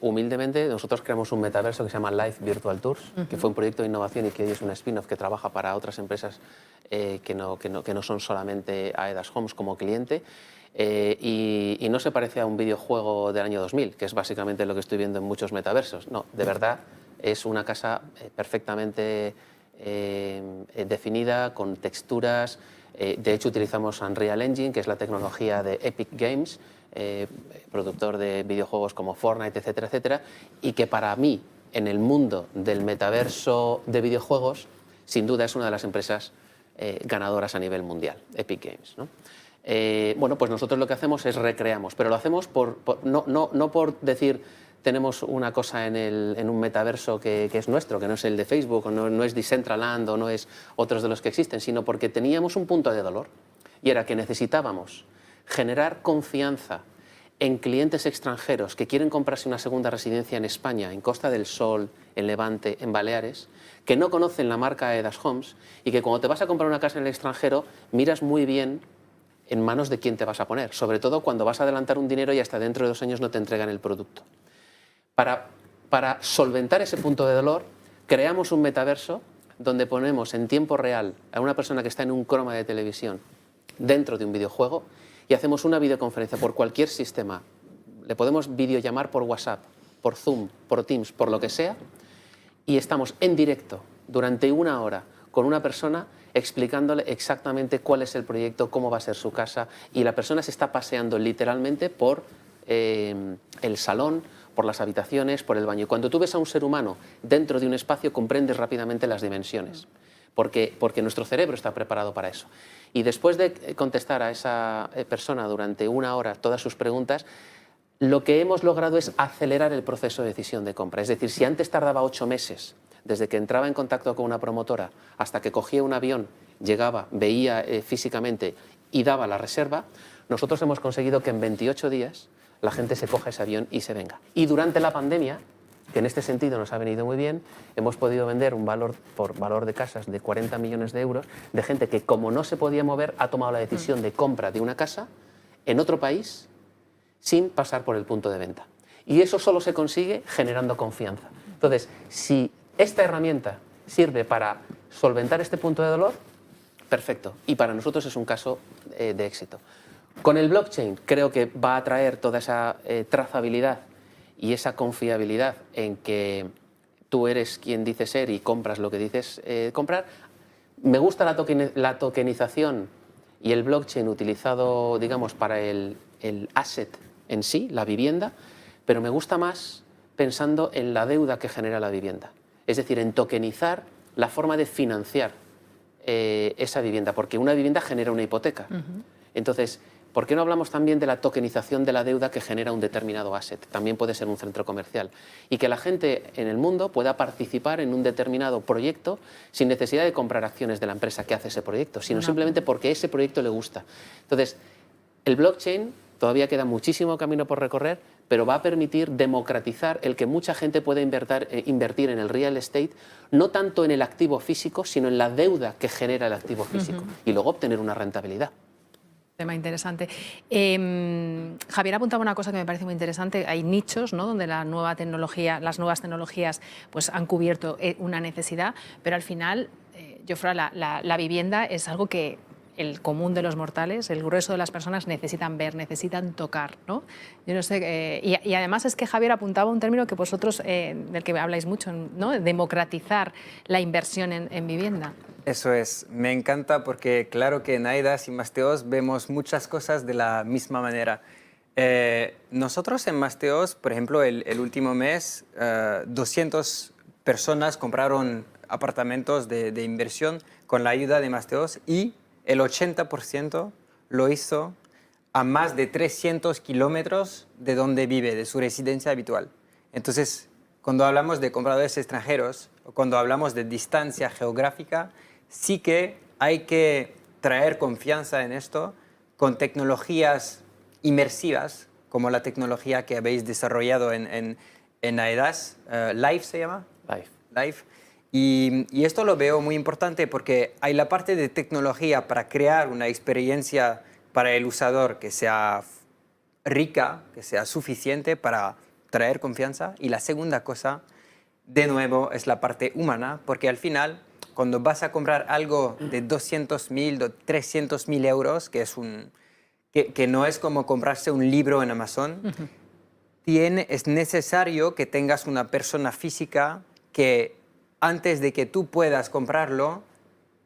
humildemente, nosotros creamos un metaverso que se llama Life Virtual Tours, que fue un proyecto de innovación y que hoy es un spin-off que trabaja para otras empresas que no son solamente AEDAS Homes como cliente. Y no se parece a un videojuego del año 2000, que es básicamente lo que estoy viendo en muchos metaversos. No, de verdad es una casa perfectamente definida, con texturas. De hecho, utilizamos Unreal Engine, que es la tecnología de Epic Games, productor de videojuegos como Fortnite, etcétera, etcétera, y que para mí, en el mundo del metaverso de videojuegos, sin duda es una de las empresas ganadoras a nivel mundial, Epic Games, ¿no? Bueno, pues nosotros lo que hacemos es recreamos, pero lo hacemos no por decir tenemos una cosa en un metaverso que es nuestro, que no es el de Facebook, o no es Decentraland, o no es otros de los que existen, sino porque teníamos un punto de dolor, y era que necesitábamos generar confianza en clientes extranjeros que quieren comprarse una segunda residencia en España, en Costa del Sol, en Levante, en Baleares, que no conocen la marca AEDAS Homes y que cuando te vas a comprar una casa en el extranjero miras muy bien en manos de quién te vas a poner, sobre todo cuando vas a adelantar un dinero y hasta dentro de 2 años no te entregan el producto. Para solventar ese punto de dolor, creamos un metaverso donde ponemos en tiempo real a una persona que está en un croma de televisión dentro de un videojuego y hacemos una videoconferencia por cualquier sistema. Le podemos videollamar por WhatsApp, por Zoom, por Teams, por lo que sea, y estamos en directo durante 1 hora con una persona explicándole exactamente cuál es el proyecto, cómo va a ser su casa, y la persona se está paseando literalmente por el salón, por las habitaciones, por el baño. Y cuando tú ves a un ser humano dentro de un espacio, comprendes rápidamente las dimensiones, porque nuestro cerebro está preparado para eso. Y después de contestar a esa persona durante 1 hora todas sus preguntas, lo que hemos logrado es acelerar el proceso de decisión de compra. Es decir, si antes tardaba 8 meses, desde que entraba en contacto con una promotora hasta que cogía un avión, llegaba, veía físicamente y daba la reserva, nosotros hemos conseguido que en 28 días la gente se coja ese avión y se venga. Y durante la pandemia, que en este sentido nos ha venido muy bien, hemos podido vender un valor por valor de casas de 40 millones de euros de gente que, como no se podía mover, ha tomado la decisión de compra de una casa en otro país sin pasar por el punto de venta. Y eso solo se consigue generando confianza. Entonces, si esta herramienta sirve para solventar este punto de dolor, perfecto. Y para nosotros es un caso de éxito. Con el blockchain creo que va a traer toda esa trazabilidad y esa confiabilidad en que tú eres quien dices ser y compras lo que dices comprar. Me gusta la tokenización y el blockchain utilizado, digamos, para el asset en sí, la vivienda, pero me gusta más pensando en la deuda que genera la vivienda. Es decir, en tokenizar la forma de financiar esa vivienda, porque una vivienda genera una hipoteca. Entonces, ¿por qué no hablamos también de la tokenización de la deuda que genera un determinado asset? También puede ser un centro comercial. Y que la gente en el mundo pueda participar en un determinado proyecto sin necesidad de comprar acciones de la empresa que hace ese proyecto, sino simplemente porque ese proyecto le gusta. Entonces, el blockchain todavía queda muchísimo camino por recorrer, pero va a permitir democratizar el que mucha gente pueda invertir en el real estate, no tanto en el activo físico, sino en la deuda que genera el activo físico, y luego obtener una rentabilidad. Tema interesante. Javier apuntaba una cosa que me parece muy interesante. Hay nichos, ¿no?, donde las nuevas tecnologías pues, han cubierto una necesidad, pero al final, Jofre, la vivienda es algo que el común de los mortales, el grueso de las personas necesitan ver, necesitan tocar, ¿no? Yo no sé, y además es que Javier apuntaba un término que vosotros, del que habláis mucho, ¿no?, democratizar la inversión en vivienda. Eso es, me encanta porque claro que en AIDAS y Masteos vemos muchas cosas de la misma manera. Nosotros en Masteos, por ejemplo, el último mes, 200 personas compraron apartamentos de inversión con la ayuda de Masteos y el 80% lo hizo a más de 300 kilómetros de donde vive, de su residencia habitual. Entonces, cuando hablamos de compradores extranjeros o cuando hablamos de distancia geográfica, sí que hay que traer confianza en esto con tecnologías inmersivas, como la tecnología que habéis desarrollado en AIDAS, Live se llama. Live. Y esto lo veo muy importante porque hay la parte de tecnología para crear una experiencia para el usador que sea rica, que sea suficiente para traer confianza. Y la segunda cosa, de nuevo, es la parte humana, porque al final, cuando vas a comprar algo de 200.000, de 300.000 euros, que no es como comprarse un libro en Amazon, es necesario que tengas una persona física que antes de que tú puedas comprarlo,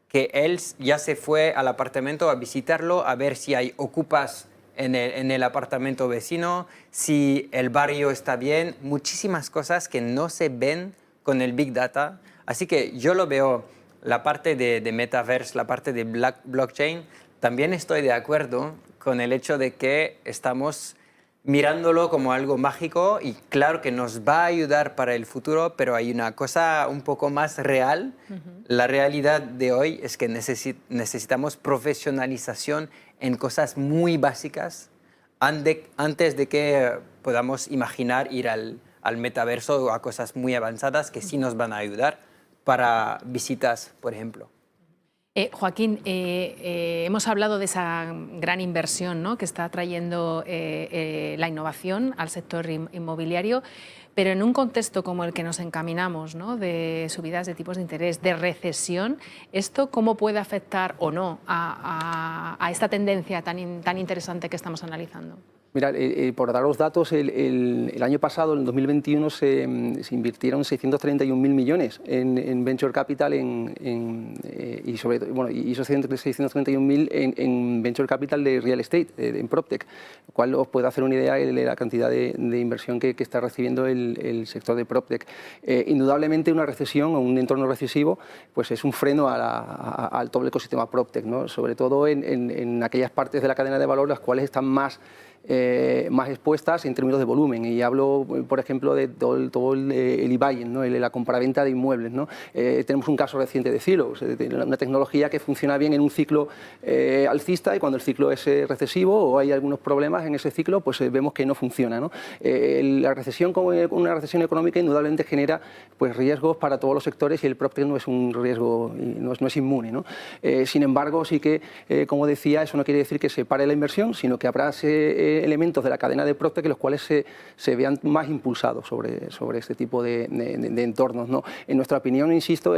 que él ya se fue al apartamento a visitarlo, a ver si hay ocupas en el apartamento vecino, si el barrio está bien, muchísimas cosas que no se ven con el Big Data. Así que yo lo veo, la parte de Metaverse, la parte de blockchain, también estoy de acuerdo con el hecho de que estamos mirándolo como algo mágico y claro que nos va a ayudar para el futuro, pero hay una cosa un poco más real. La realidad de hoy es que necesitamos profesionalización en cosas muy básicas antes de que podamos imaginar ir al metaverso o a cosas muy avanzadas que sí nos van a ayudar para visitas, por ejemplo. Joaquín, hemos hablado de esa gran inversión, ¿no?, que está trayendo la innovación al sector inmobiliario, pero en un contexto como el que nos encaminamos, ¿no?, de subidas de tipos de interés, de recesión, ¿esto cómo puede afectar o no a esta tendencia tan interesante que estamos analizando? Mira, por dar los datos, el año pasado, en 2021, se invirtieron 631.000 millones en Venture Capital y sobre todo, bueno, y esos 631.000 en Venture Capital de Real Estate, en PropTech, lo cual os puede hacer una idea de la cantidad de inversión que está recibiendo el sector de PropTech. Indudablemente una recesión o un entorno recesivo pues es un freno al todo el ecosistema PropTech, ¿no?, sobre todo en aquellas partes de la cadena de valor las cuales están más más expuestas en términos de volumen. Y hablo, por ejemplo, de todo el e-buying, ¿no? La compraventa de inmuebles, ¿no? Tenemos un caso reciente de Zillow, una tecnología que funciona bien en un ciclo alcista, y cuando el ciclo es recesivo o hay algunos problemas en ese ciclo, pues vemos que no funciona, ¿no? La recesión, como una recesión económica, indudablemente genera pues riesgos para todos los sectores, y el PropTech no es un riesgo, no es inmune, ¿no? Sin embargo, sí que, como decía, eso no quiere decir que se pare la inversión, sino que habrá elementos de la cadena de PropTech en los cuales se vean más impulsados sobre este tipo de entornos, ¿no? En nuestra opinión, insisto,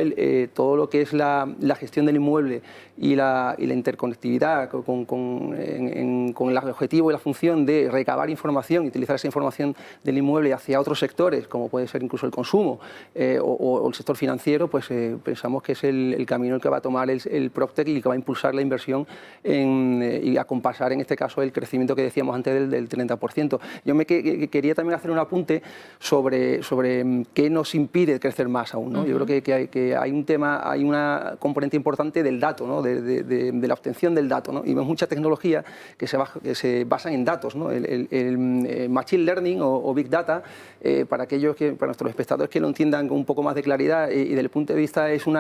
todo lo que es la gestión del inmueble y la interconectividad con el objetivo y la función de recabar información y utilizar esa información del inmueble hacia otros sectores, como puede ser incluso el consumo o el sector financiero, pues pensamos que es el camino que va a tomar el PropTech y que va a impulsar la inversión y acompasar, en este caso, el crecimiento que decíamos antes del 30%. Yo quería también hacer un apunte sobre qué nos impide crecer más aún, ¿no? Yo creo que hay un tema, hay una componente importante del dato, ¿no? de la obtención del dato, ¿no? Y vemos mucha tecnología que se basan en datos, ¿no? El Machine Learning o Big Data, para nuestros espectadores que lo entiendan con un poco más de claridad, y desde el punto de vista son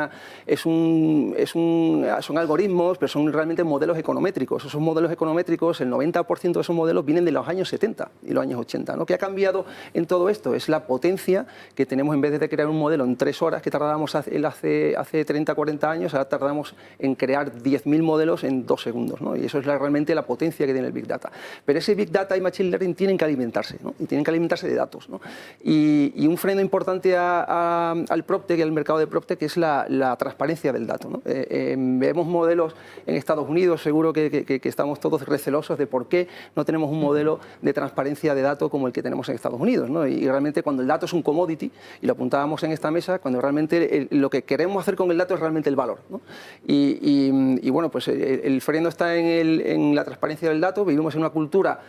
algoritmos, pero son realmente modelos econométricos. Esos modelos econométricos, el 90% de esos modelos vienen de los años 70 y los años 80, ¿no? ¿Qué ha cambiado en todo esto? Es la potencia que tenemos. En vez de crear un modelo en 3 horas que tardábamos hace 30, 40 años, ahora tardamos en crear 10.000 modelos en 2 segundos, ¿no? Y eso es realmente la potencia que tiene el Big Data. Pero ese Big Data y Machine Learning tienen que alimentarse, ¿no? Y tienen que alimentarse de datos, ¿no? Y un freno importante al PropTech y al mercado de PropTech es la transparencia del dato, ¿no? Vemos modelos en Estados Unidos, seguro que estamos todos recelosos de por qué no tenemos un modelo de transparencia de datos como el que tenemos en Estados Unidos, ¿no? Y realmente, cuando el dato es un commodity, y lo apuntábamos en esta mesa, cuando realmente lo que queremos hacer con el dato es realmente el valor, ¿no? Y bueno, pues el freno está en la transparencia del dato. Vivimos en una cultura,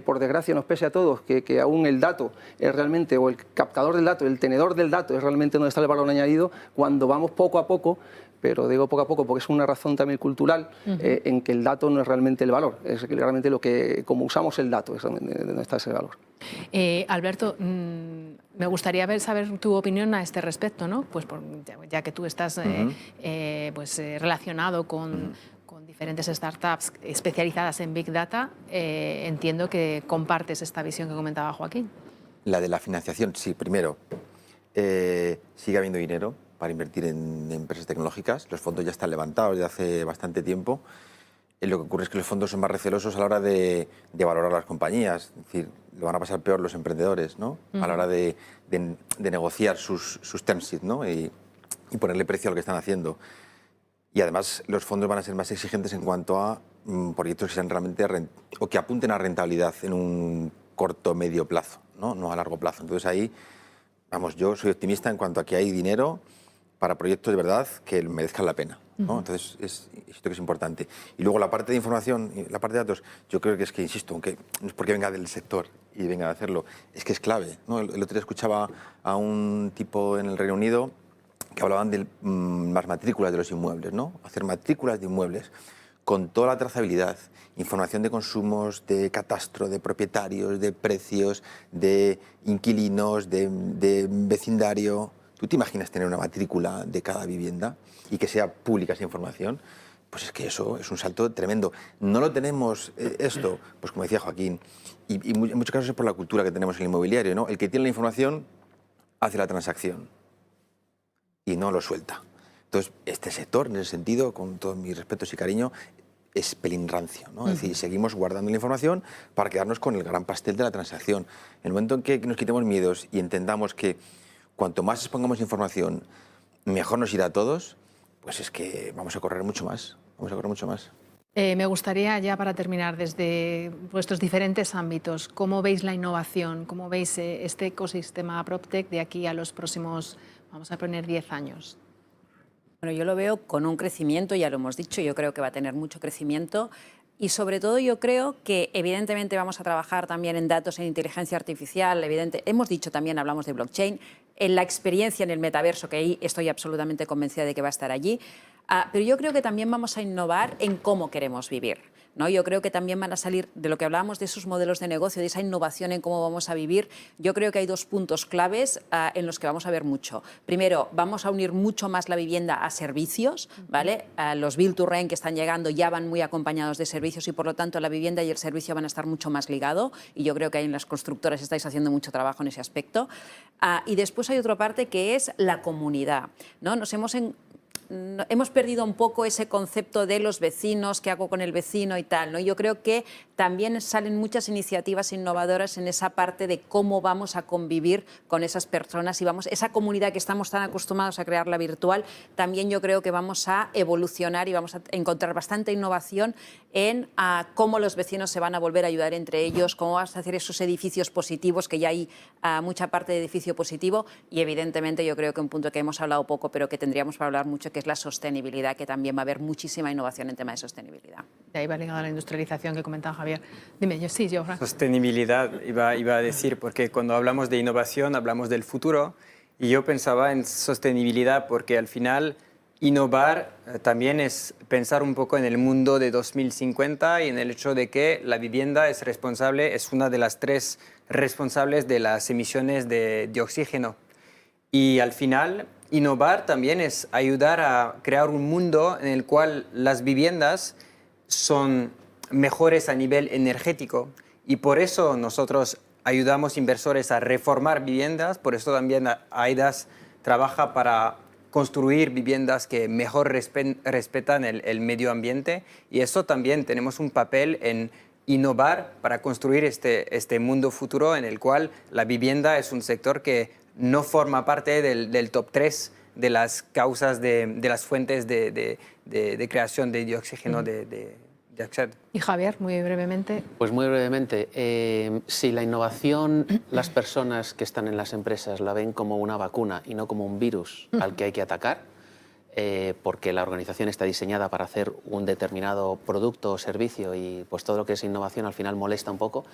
por desgracia, nos pese a todos, que aún el dato es realmente, o el captador del dato, el tenedor del dato, es realmente donde está el valor añadido, cuando vamos poco a poco. Pero digo poco a poco porque es una razón también cultural, en que el dato no es realmente el valor, es realmente como usamos el dato, es donde está ese valor. Alberto, me gustaría saber tu opinión a este respecto, ¿no? Pues ya que tú estás relacionado con diferentes startups especializadas en Big Data, entiendo que compartes esta visión que comentaba Joaquín. La de la financiación, sí. Primero, sigue habiendo dinero para invertir en empresas tecnológicas. Los fondos ya están levantados desde hace bastante tiempo. Lo que ocurre es que los fondos son más recelosos a la hora de valorar las compañías. Es decir, lo van a pasar peor los emprendedores, ¿no? A la hora de negociar sus term sheets, ¿no? Y ponerle precio a lo que están haciendo. Y además, los fondos van a ser más exigentes en cuanto a proyectos que sean realmente o que apunten a rentabilidad en un corto o medio plazo, no a largo plazo. Entonces ahí, vamos, yo soy optimista en cuanto a que hay dinero para proyectos de verdad que merezcan la pena, ¿no? Entonces, esto que es importante. Y luego la parte de información, la parte de datos, yo creo que insisto, aunque no es porque venga del sector y venga a hacerlo, es que es clave, ¿no? El otro día escuchaba a un tipo en el Reino Unido que hablaban de las matrículas de los inmuebles, ¿no? Hacer matrículas de inmuebles con toda la trazabilidad, información de consumos, de catastro, de propietarios, de precios, de inquilinos, de vecindario. ¿Tú te imaginas tener una matrícula de cada vivienda y que sea pública esa información? Pues es que eso es un salto tremendo. No lo tenemos esto, pues como decía Joaquín, y en muchos casos es por la cultura que tenemos en el inmobiliario, ¿no? El que tiene la información hace la transacción y no lo suelta. Entonces, este sector, en ese sentido, con todos mis respetos y cariño, es pelín rancio, ¿no? Es decir, seguimos guardando la información para quedarnos con el gran pastel de la transacción. En el momento en que nos quitemos miedos y entendamos que cuanto más expongamos información, mejor nos irá a todos, pues es que vamos a correr mucho más. Vamos a correr mucho más. Me gustaría, ya para terminar, desde vuestros diferentes ámbitos, ¿cómo veis la innovación? ¿Cómo veis este ecosistema PropTech de aquí a los próximos, vamos a poner, 10 años? Bueno, yo lo veo con un crecimiento, ya lo hemos dicho, yo creo que va a tener mucho crecimiento. Y sobre todo yo creo que evidentemente vamos a trabajar también en datos, en inteligencia artificial, hemos dicho también, hablamos de blockchain, en la experiencia en el metaverso, que ahí estoy absolutamente convencida de que va a estar allí, pero yo creo que también vamos a innovar en cómo queremos vivir. ¿no? Yo creo que también van a salir, de lo que hablábamos de esos modelos de negocio, de esa innovación en cómo vamos a vivir, yo creo que hay dos puntos claves en los que vamos a ver mucho. Primero, vamos a unir mucho más la vivienda a servicios, ¿vale? Los Build to Rent que están llegando ya van muy acompañados de servicios y por lo tanto la vivienda y el servicio van a estar mucho más ligados y yo creo que ahí en las constructoras estáis haciendo mucho trabajo en ese aspecto. Y después hay otra parte que es la comunidad, ¿no? Hemos perdido un poco ese concepto de los vecinos, qué hago con el vecino y tal, ¿no? Yo creo que también salen muchas iniciativas innovadoras en esa parte de cómo vamos a convivir con esas personas y esa comunidad que estamos tan acostumbrados a crear la virtual, también yo creo que vamos a evolucionar y vamos a encontrar bastante innovación en cómo los vecinos se van a volver a ayudar entre ellos, cómo vas a hacer esos edificios positivos, que ya hay mucha parte de edificio positivo y evidentemente yo creo que un punto que hemos hablado poco pero que tendríamos para hablar mucho, que es la sostenibilidad, que también va a haber muchísima innovación en tema de sostenibilidad. De ahí va ligado a la industrialización que comentaba Javier. Dime, yo, Fran. Sostenibilidad, iba a decir, porque cuando hablamos de innovación hablamos del futuro y yo pensaba en sostenibilidad porque al final innovar también es pensar un poco en el mundo de 2050 y en el hecho de que la vivienda es una de las 3 responsables de las emisiones de oxígeno. Y al final, innovar también es ayudar a crear un mundo en el cual las viviendas son mejores a nivel energético. Y por eso nosotros ayudamos inversores a reformar viviendas, por eso también AIDAS trabaja para construir viviendas que mejor respetan el medio ambiente. Y eso también tenemos un papel en innovar para construir este mundo futuro en el cual la vivienda es un sector que no forma parte del top 3 de las causas de las fuentes de creación de dióxido de oxígeno. Y Javier, muy brevemente. Pues muy brevemente, si la innovación, las personas que están en las empresas la ven como una vacuna y no como un virus al que hay que atacar, porque la organización está diseñada para hacer un determinado producto o servicio y pues todo lo que es innovación al final molesta un poco.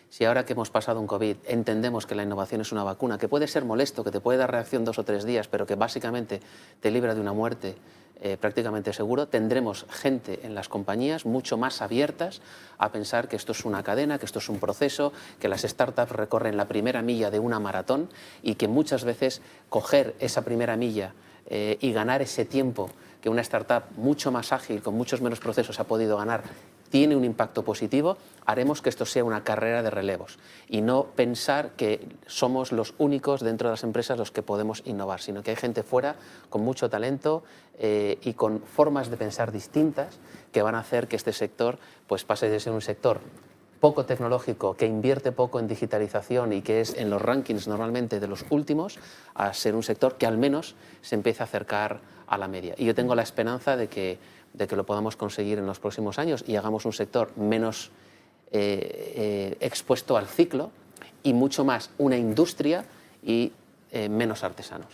Si ahora que hemos pasado un COVID entendemos que la innovación es una vacuna, que puede ser molesto, que te puede dar reacción 2 o 3 días, pero que básicamente te libra de una muerte prácticamente seguro, tendremos gente en las compañías mucho más abiertas a pensar que esto es una cadena, que esto es un proceso, que las startups recorren la primera milla de una maratón y que muchas veces coger esa primera milla y ganar ese tiempo que una startup mucho más ágil, con muchos menos procesos ha podido ganar, tiene un impacto positivo, haremos que esto sea una carrera de relevos y no pensar que somos los únicos dentro de las empresas los que podemos innovar, sino que hay gente fuera con mucho talento y con formas de pensar distintas que van a hacer que este sector pues, pase de ser un sector poco tecnológico, que invierte poco en digitalización y que es en los rankings normalmente de los últimos, a ser un sector que al menos se empiece a acercar a la media. Y yo tengo la esperanza de que lo podamos conseguir en los próximos años y hagamos un sector menos expuesto al ciclo y mucho más una industria y menos artesanos.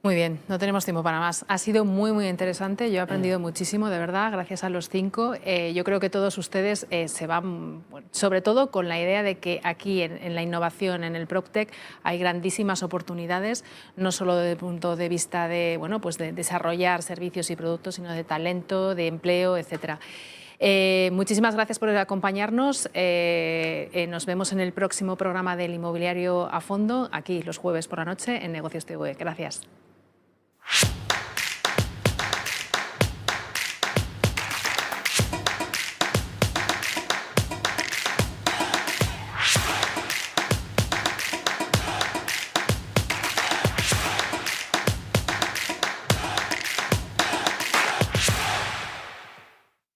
Muy bien, no tenemos tiempo para más. Ha sido muy, muy interesante. Yo he aprendido muchísimo, de verdad, gracias a los 5. Yo creo que todos ustedes se van, sobre todo con la idea de que aquí en la innovación, en el PropTech, hay grandísimas oportunidades, no solo desde el punto de vista de, bueno, pues de desarrollar servicios y productos, sino de talento, de empleo, etcétera. Muchísimas gracias por acompañarnos. Nos vemos en el próximo programa del Inmobiliario a Fondo, aquí los jueves por la noche en Negocios TV. Gracias.